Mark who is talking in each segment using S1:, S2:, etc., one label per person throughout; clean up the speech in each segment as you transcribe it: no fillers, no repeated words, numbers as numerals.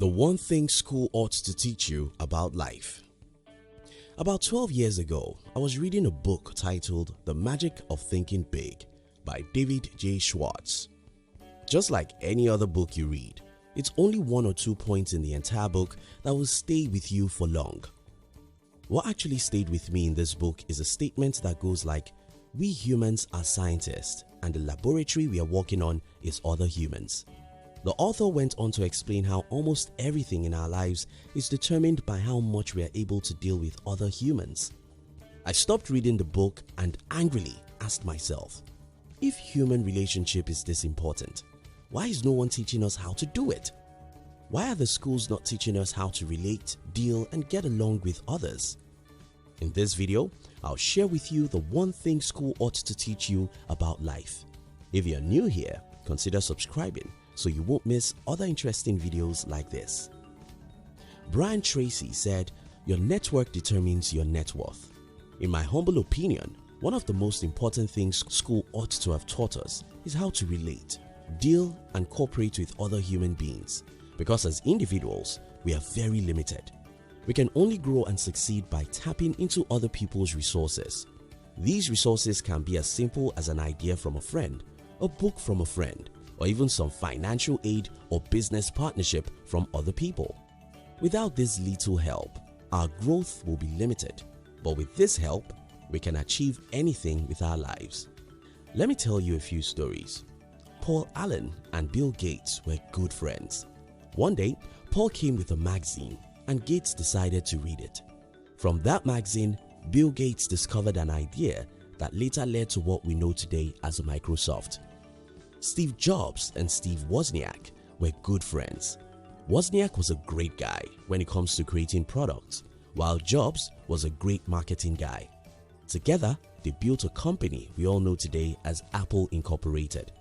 S1: The one thing school ought to teach you about life. About 12 years ago, I was reading a book titled The Magic of Thinking Big by David J. Schwartz. Just like any other book you read, it's only 1 or 2 points in the entire book that will stay with you for long. What actually stayed with me in this book is a statement that goes like, we humans are scientists and the laboratory we are working on is other humans. The author went on to explain how almost everything in our lives is determined by how much we are able to deal with other humans. I stopped reading the book and angrily asked myself, if human relationship is this important, why is no one teaching us how to do it? Why are the schools not teaching us how to relate, deal, and get along with others? In this video, I'll share with you the one thing school ought to teach you about life. If you're new here, consider subscribing so you won't miss other interesting videos like this. Brian Tracy said, your network determines your net worth. In my humble opinion, one of the most important things school ought to have taught us is how to relate, deal, and cooperate with other human beings. Because as individuals, we are very limited. We can only grow and succeed by tapping into other people's resources. These resources can be as simple as an idea from a friend, a book from a friend, or even some financial aid or business partnership from other people. Without this little help, our growth will be limited, but with this help, we can achieve anything with our lives. Let me tell you a few stories. Paul Allen and Bill Gates were good friends. One day, Paul came with a magazine and Gates decided to read it. From that magazine, Bill Gates discovered an idea that later led to what we know today as Microsoft. Steve Jobs and Steve Wozniak were good friends. Wozniak was a great guy when it comes to creating products, while Jobs was a great marketing guy. Together, they built a company we all know today as Apple Incorporated.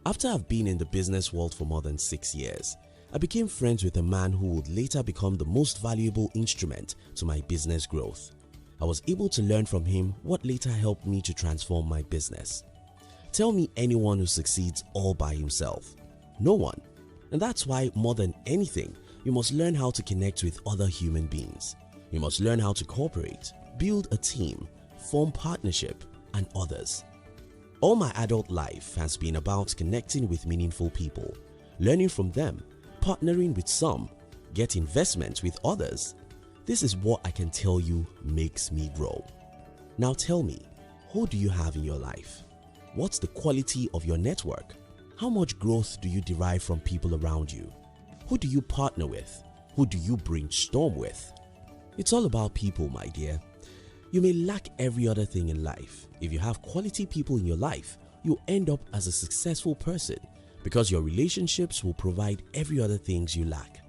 S1: After I've been in the business world for more than 6 years, I became friends with a man who would later become the most valuable instrument to my business growth. I was able to learn from him what later helped me to transform my business. Tell me anyone who succeeds all by himself. No one. And that's why more than anything, you must learn how to connect with other human beings. You must learn how to cooperate, build a team, form partnership, and others. All my adult life has been about connecting with meaningful people, learning from them, partnering with some, get investment with others. This is what I can tell you makes me grow. Now tell me, who do you have in your life? What's the quality of your network? How much growth do you derive from people around you? Who do you partner with? Who do you brainstorm with? It's all about people, my dear. You may lack every other thing in life. If you have quality people in your life, you'll end up as a successful person because your relationships will provide every other things you lack.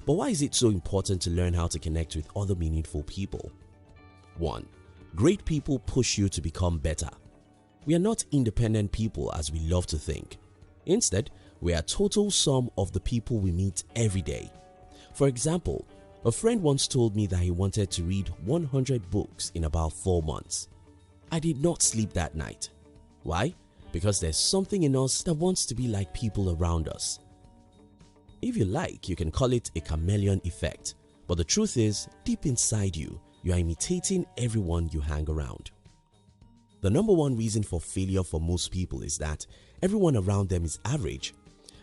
S1: But why is it so important to learn how to connect with other meaningful people? 1. Great people push you to become better. We are not independent people as we love to think. Instead, we are a total sum of the people we meet every day. For example, a friend once told me that he wanted to read 100 books in about 4 months. I did not sleep that night. Why? Because there's something in us that wants to be like people around us. If you like, you can call it a chameleon effect, but the truth is, deep inside you, you are imitating everyone you hang around. The number one reason for failure for most people is that everyone around them is average.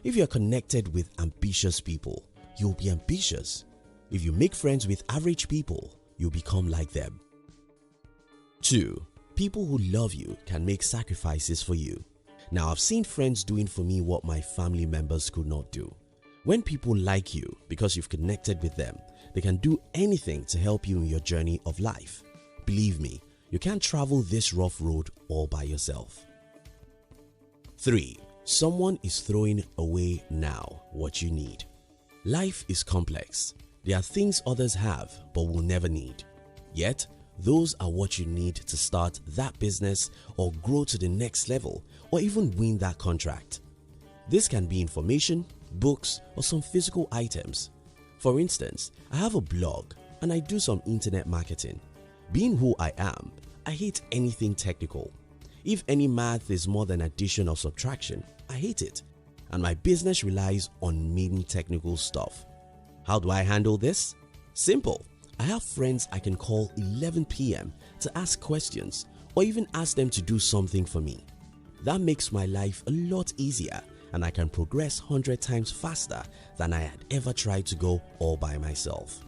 S1: If you are connected with ambitious people, you'll be ambitious. If you make friends with average people, you'll become like them. 2. People who love you can make sacrifices for you. Now, I've seen friends doing for me what my family members could not do. When people like you because you've connected with them, they can do anything to help you in your journey of life. Believe me, you can't travel this rough road all by yourself. 3. Someone is throwing away now what you need. Life is complex. There are things others have but will never need. Yet, those are what you need to start that business or grow to the next level or even win that contract. This can be information, books, or some physical items. For instance, I have a blog and I do some internet marketing. Being who I am, I hate anything technical. If any math is more than addition or subtraction, I hate it. and my business relies on many technical stuff. How do I handle this? Simple. I have friends I can call 11 p.m. to ask questions or even ask them to do something for me. That makes my life a lot easier, and I can progress 100 times faster than I had ever tried to go all by myself.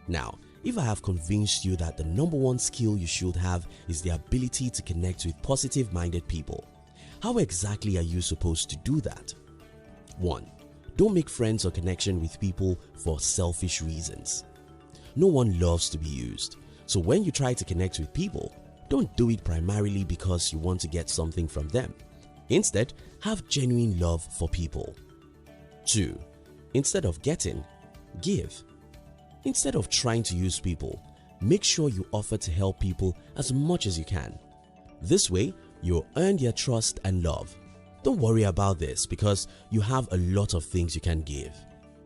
S1: Now, if I have convinced you that the number one skill you should have is the ability to connect with positive-minded people, how exactly are you supposed to do that? 1. Don't make friends or connection with people for selfish reasons. No one loves to be used, so when you try to connect with people, don't do it primarily because you want to get something from them. Instead, have genuine love for people. 2. Instead of getting, give. Instead of trying to use people, make sure you offer to help people as much as you can. This way, you'll earn their trust and love. Don't worry about this because you have a lot of things you can give.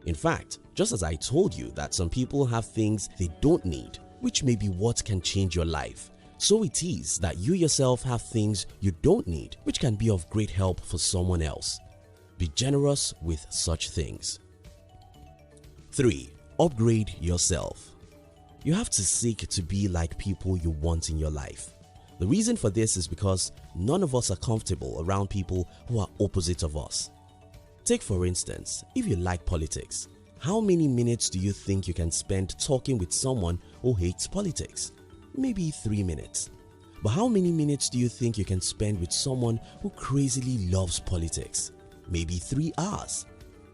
S1: In fact, just as I told you that some people have things they don't need, which may be what can change your life, so it is that you yourself have things you don't need, which can be of great help for someone else. Be generous with such things. 3. Upgrade yourself. You have to seek to be like people you want in your life. The reason for this is because none of us are comfortable around people who are opposite of us. Take for instance, if you like politics, how many minutes do you think you can spend talking with someone who hates politics? Maybe 3 minutes. But how many minutes do you think you can spend with someone who crazily loves politics? Maybe 3 hours.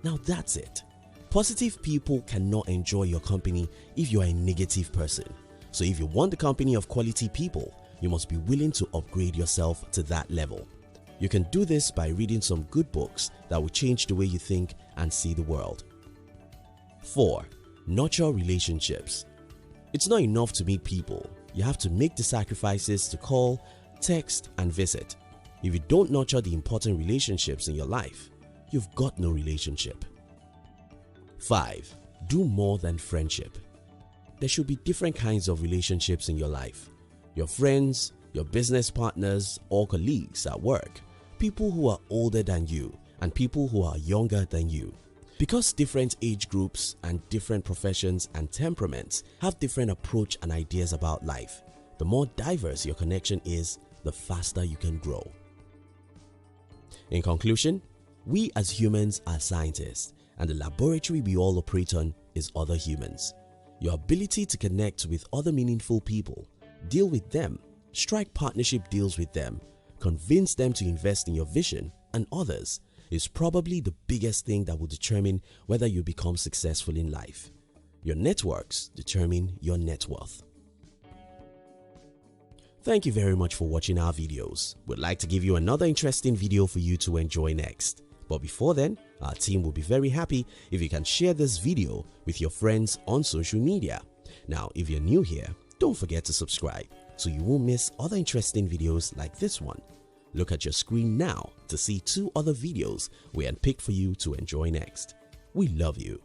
S1: Now that's it. Positive people cannot enjoy your company if you are a negative person. So if you want the company of quality people, you must be willing to upgrade yourself to that level. You can do this by reading some good books that will change the way you think and see the world. 4. Nurture relationships. It's not enough to meet people. You have to make the sacrifices to call, text, and visit. If you don't nurture the important relationships in your life, you've got no relationship. 5. Do more than friendship. There should be different kinds of relationships in your life. Your friends, your business partners or colleagues at work, people who are older than you, and people who are younger than you. Because different age groups and different professions and temperaments have different approach and ideas about life, the more diverse your connection is, the faster you can grow. In conclusion, we as humans are scientists, and the laboratory we all operate on is other humans. Your ability to connect with other meaningful people, deal with them, strike partnership deals with them, convince them to invest in your vision and others is probably the biggest thing that will determine whether you become successful in life. Your networks determine your net worth. Thank you very much for watching our videos. We'd like to give you another interesting video for you to enjoy next. But before then, our team will be very happy if you can share this video with your friends on social media. Now, if you're new here, don't forget to subscribe so you won't miss other interesting videos like this one. Look at your screen now to see 2 other videos we handpicked for you to enjoy next. We love you.